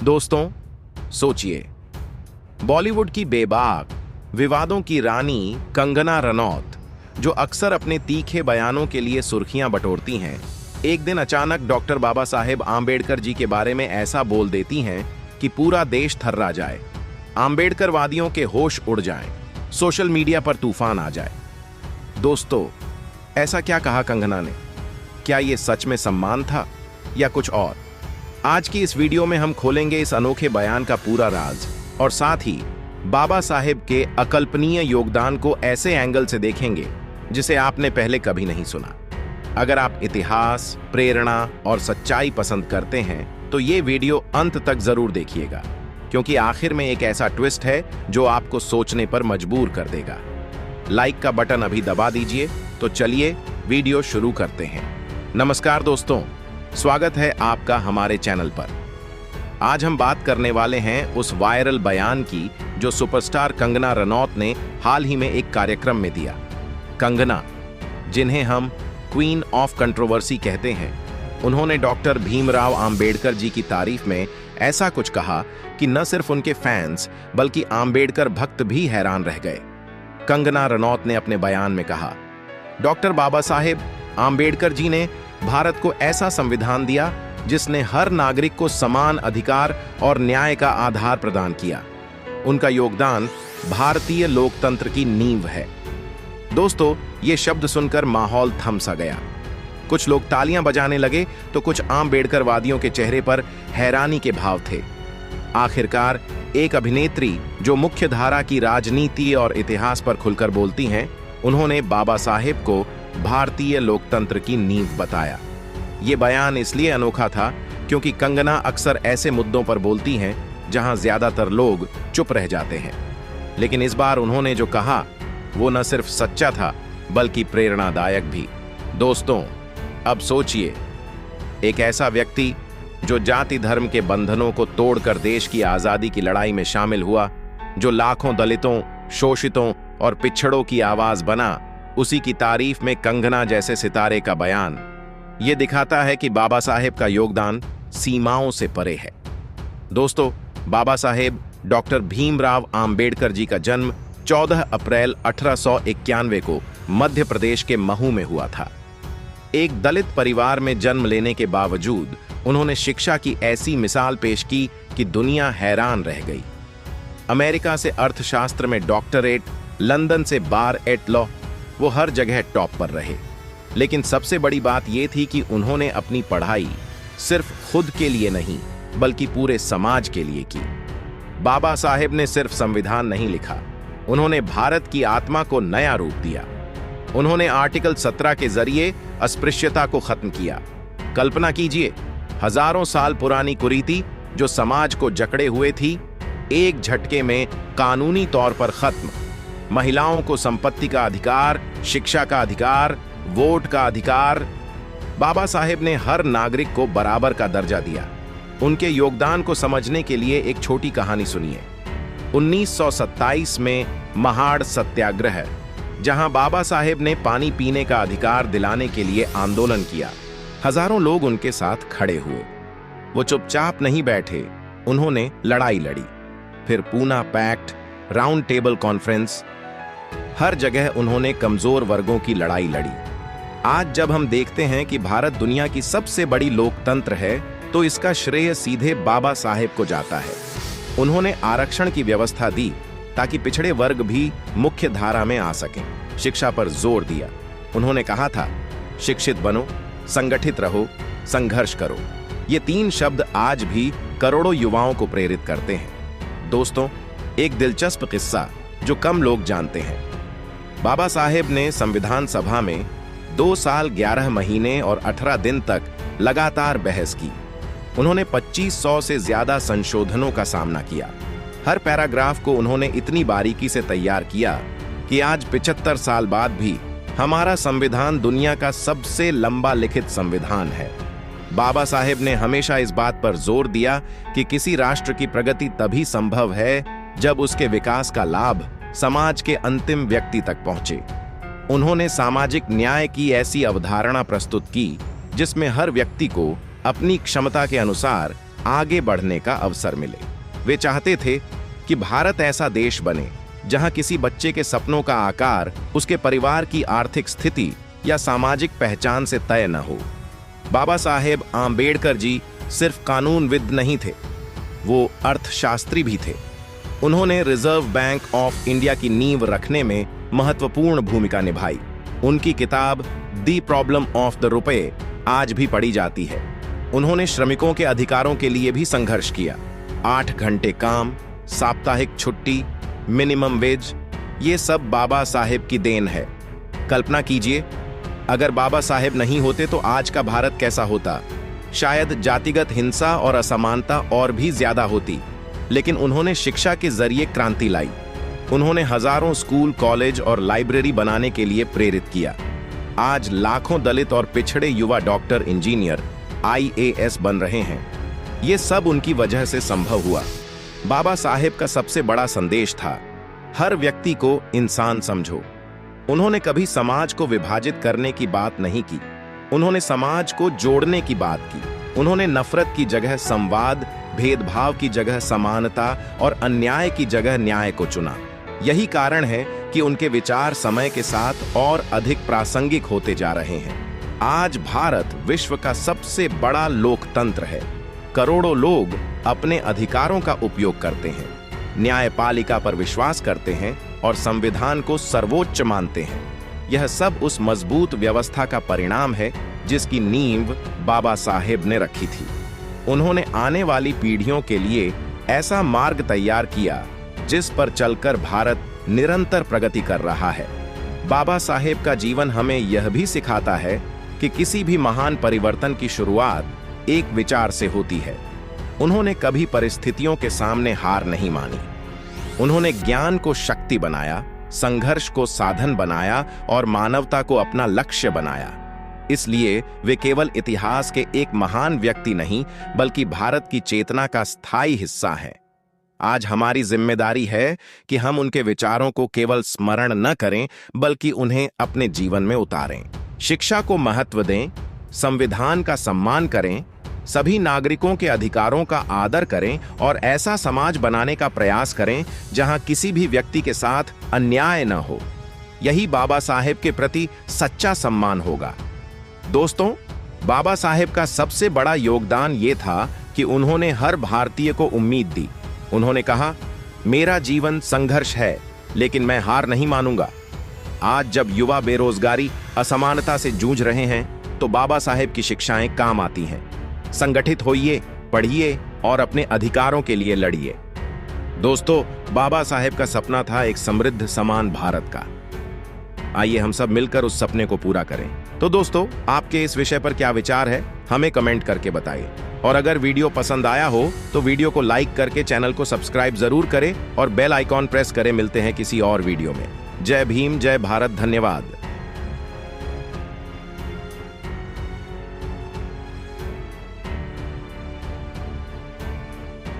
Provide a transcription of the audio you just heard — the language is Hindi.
दोस्तों, सोचिए, बॉलीवुड की बेबाक विवादों की रानी कंगना रनौत, जो अक्सर अपने तीखे बयानों के लिए सुर्खियां बटोरती हैं, एक दिन अचानक डॉक्टर बाबा साहेब आंबेडकर जी के बारे में ऐसा बोल देती हैं कि पूरा देश थर्रा जाए, आंबेडकरवादियों के होश उड़ जाएं, सोशल मीडिया पर तूफान आ जाए। दोस्तों, ऐसा क्या कहा कंगना ने? क्या यह सच में सम्मान था या कुछ और? आज की इस वीडियो में हम खोलेंगे इस अनोखे बयान का पूरा राज और साथ ही बाबा साहेब के अकल्पनीय योगदान को ऐसे एंगल से देखेंगे जिसे आपने पहले कभी नहीं सुना। अगर आप इतिहास, प्रेरणा और सच्चाई पसंद करते हैं तो ये वीडियो अंत तक जरूर देखिएगा, क्योंकि आखिर में एक ऐसा ट्विस्ट है जो आपको सोचने पर मजबूर कर देगा। लाइक का बटन अभी दबा दीजिए। तो चलिए वीडियो शुरू करते हैं। नमस्कार दोस्तों, स्वागत है आपका हमारे चैनल पर। आज हम बात करने वाले हैं उस वायरल बयान की जो सुपरस्टार कंगना रनौत ने हाल ही में एक कार्यक्रम में दिया। कंगना, जिन्हें हम क्वीन ऑफ कंट्रोवर्सी कहते हैं, उन्होंने डॉक्टर भीमराव आंबेडकर जी की तारीफ में ऐसा कुछ कहा कि न सिर्फ उनके फैंस बल्कि आंबेडकर भक्त भी हैरान रह गए। कंगना रनौत ने अपने बयान में कहा, डॉक्टर बाबा साहेब आंबेडकर जी ने भारत को ऐसा संविधान दिया जिसने हर नागरिक को समान अधिकार और न्याय का आधार प्रदान किया। उनका योगदान भारतीय लोकतंत्र की नींव है। दोस्तों, ये शब्द सुनकर माहौल थम सा गया। कुछ लोग तालियां बजाने लगे तो कुछ आंबेडकरवादियों के चेहरे पर हैरानी के भाव थे। आखिरकार एक अभिनेत्री जो मुख्य धारा की राजनीति और इतिहास पर खुलकर बोलती हैं, उन्होंने बाबा साहेब को भारतीय लोकतंत्र की नींव बताया। ये बयान इसलिए अनोखा था क्योंकि कंगना अक्सर ऐसे मुद्दों पर बोलती हैं जहां ज्यादातर लोग चुप रह जाते हैं, लेकिन इस बार उन्होंने जो कहा वो न सिर्फ सच्चा था बल्कि प्रेरणादायक भी। दोस्तों, अब सोचिए, एक ऐसा व्यक्ति जो जाति धर्म के बंधनों को तोड़कर देश की आजादी की लड़ाई में शामिल हुआ, जो लाखों दलितों, शोषितों और पिछड़ों की आवाज बना, उसी की तारीफ में कंगना जैसे सितारे का बयान, ये दिखाता है कि बाबा साहेब का योगदान सीमाओं से परे है। दोस्तों, बाबा साहेब डॉक्टर भीमराव आंबेडकर जी का जन्म 14 अप्रैल 1891 को मध्य प्रदेश के महू में हुआ था। एक दलित परिवार में जन्म लेने के बावजूद उन्होंने शिक्षा की ऐसी मिसाल पेश की कि दुनिया हैरान रह गई। अमेरिका से अर्थशास्त्र में डॉक्टरेट, लंदन से बार एट लॉ, वो हर जगह टॉप पर रहे। लेकिन सबसे बड़ी बात यह थी कि उन्होंने अपनी पढ़ाई सिर्फ खुद के लिए नहीं बल्कि पूरे समाज के लिए की। बाबा साहेब ने सिर्फ संविधान नहीं लिखा, उन्होंने भारत की आत्मा को नया रूप दिया। उन्होंने आर्टिकल 17 के जरिए अस्पृश्यता को खत्म किया। कल्पना कीजिए, हजारों साल पुरानी कुरीति जो समाज को जकड़े हुए थी, एक झटके में कानूनी तौर पर खत्म। महिलाओं को संपत्ति का अधिकार, शिक्षा का अधिकार, वोट का अधिकार। बाबा साहेब ने हर नागरिक को बराबर का दर्जा दिया। उनके योगदान को समझने के लिए एक छोटी कहानी सुनिए। 1927 में महाड़ सत्याग्रह, जहां बाबा साहेब ने पानी पीने का अधिकार दिलाने के लिए आंदोलन किया। हजारों लोग उनके साथ खड़े हुए। वो चुपचाप नहीं बैठे, उन्होंने लड़ाई लड़ी। फिर Poona pact, round table conference, हर जगह उन्होंने कमजोर वर्गों की लड़ाई लड़ी। आज जब हम देखते हैं कि भारत दुनिया की सबसे बड़ी लोकतंत्र है, तो इसका श्रेय सीधे बाबा साहेब को जाता है। उन्होंने आरक्षण की व्यवस्था दी ताकि पिछड़े वर्ग भी मुख्य धारा में आ सकें। शिक्षा पर जोर दिया। उन्होंने कहा था, शिक्षित बनो, संगठित रहो, संघर्ष करो। ये 3 शब्द आज भी करोड़ों युवाओं को प्रेरित करते हैं। दोस्तों, एक दिलचस्प किस्सा जो कम लोग जानते हैं। बाबा साहेब ने संविधान सभा में 2 साल 11 महीने और 18 दिन तक लगातार बहस की। उन्होंने 2500 से ज्यादा संशोधनों का सामना किया। हर पैराग्राफ को उन्होंने इतनी बारीकी से तैयार किया कि आज 75 साल बाद भी हमारा संविधान दुनिया का सबसे लंबा लिखित संविधान है। बाबा साहेब ने हमेशा इस बात पर जोर दिया कि किसी राष्ट्र की प्रगति तभी संभव है जब उसके विकास का लाभ समाज के अंतिम व्यक्ति तक पहुंचे। उन्होंने सामाजिक न्याय की ऐसी अवधारणा प्रस्तुत की जिसमें हर व्यक्ति को अपनी क्षमता के अनुसार आगे बढ़ने का अवसर मिले। वे चाहते थे कि भारत ऐसा देश बने जहां किसी बच्चे के सपनों का आकार उसके परिवार की आर्थिक स्थिति या सामाजिक पहचान से तय न हो। बाबा साहेब आंबेडकर जी सिर्फ कानूनविद नहीं थे, वो अर्थशास्त्री भी थे। उन्होंने रिजर्व बैंक ऑफ इंडिया की नींव रखने में महत्वपूर्ण भूमिका निभाई। उनकी किताब द प्रॉब्लम ऑफ द रुपए आज भी पढ़ी जाती है। उन्होंने श्रमिकों के अधिकारों के लिए भी संघर्ष किया। 8 घंटे काम, साप्ताहिक छुट्टी, मिनिमम वेज, ये सब बाबा साहेब की देन है। कल्पना कीजिए, अगर बाबा साहेब नहीं होते तो आज का भारत कैसा होता। शायद जातिगत हिंसा और असमानता और भी ज्यादा होती। लेकिन उन्होंने शिक्षा के जरिए क्रांति लाई। उन्होंने हजारों स्कूल, कॉलेज और लाइब्रेरी बनाने के लिए प्रेरित किया। आज लाखों दलित और पिछड़े युवा डॉक्टर, इंजीनियर, IAS बन रहे हैं। ये सब उनकी वजह से संभव हुआ। बाबा साहेब का सबसे बड़ा संदेश था, हर व्यक्ति को इंसान समझो। उन्होंने कभी समाज को विभाजित करने की बात नहीं की, उन्होंने समाज को जोड़ने की बात की। उन्होंने नफरत की जगह संवाद, भेदभाव की जगह समानता और अन्याय की जगह न्याय को चुना। यही कारण है कि उनके विचार समय के साथ और अधिक प्रासंगिक होते जा रहे हैं। आज भारत विश्व का सबसे बड़ा लोकतंत्र है। करोड़ों लोग अपने अधिकारों का उपयोग करते हैं, न्यायपालिका पर विश्वास करते हैं और संविधान को सर्वोच्च मानते हैं। यह सब उस मजबूत व्यवस्था का परिणाम है जिसकी नींव बाबा साहेब ने रखी थी। उन्होंने आने वाली पीढ़ियों के लिए ऐसा मार्ग तैयार किया जिस पर चलकर भारत निरंतर प्रगति कर रहा है। बाबा साहेब का जीवन हमें यह भी सिखाता है कि किसी भी महान परिवर्तन की शुरुआत एक विचार से होती है। उन्होंने कभी परिस्थितियों के सामने हार नहीं मानी। उन्होंने ज्ञान को शक्ति बनाया, संघर्ष को साधन बनाया और मानवता को अपना लक्ष्य बनाया। इसलिए वे केवल इतिहास के एक महान व्यक्ति नहीं, बल्कि भारत की चेतना का स्थायी हिस्सा हैं। आज हमारी जिम्मेदारी है कि हम उनके विचारों को केवल स्मरण न करें, बल्कि उन्हें अपने जीवन में उतारें। शिक्षा को महत्व दें, संविधान का सम्मान करें, सभी नागरिकों के अधिकारों का आदर करें और ऐसा समाज बनाने का प्रयास करें जहां किसी भी व्यक्ति के साथ अन्याय न हो। यही बाबा साहेब के प्रति सच्चा सम्मान होगा। दोस्तों, बाबा साहेब का सबसे बड़ा योगदान ये था कि उन्होंने हर भारतीय को उम्मीद दी। उन्होंने कहा, मेरा जीवन संघर्ष है, लेकिन मैं हार नहीं मानूंगा। आज जब युवा बेरोजगारी, असमानता से जूझ रहे हैं, तो बाबा साहेब की शिक्षाएं काम आती हैं। संगठित होइए, पढ़िए और अपने अधिकारों के लिए लड़िए। दोस्तों, बाबा साहेब का सपना था एक समृद्ध समान भारत का। आइए हम सब मिलकर उस सपने को पूरा करें। तो दोस्तों, आपके इस विषय पर क्या विचार है, हमें कमेंट करके बताइए। और अगर वीडियो पसंद आया हो तो वीडियो को लाइक करके चैनल को सब्सक्राइब जरूर करें और बेल आइकॉन प्रेस करें। मिलते हैं किसी और वीडियो में। जय भीम, जय भारत, धन्यवाद।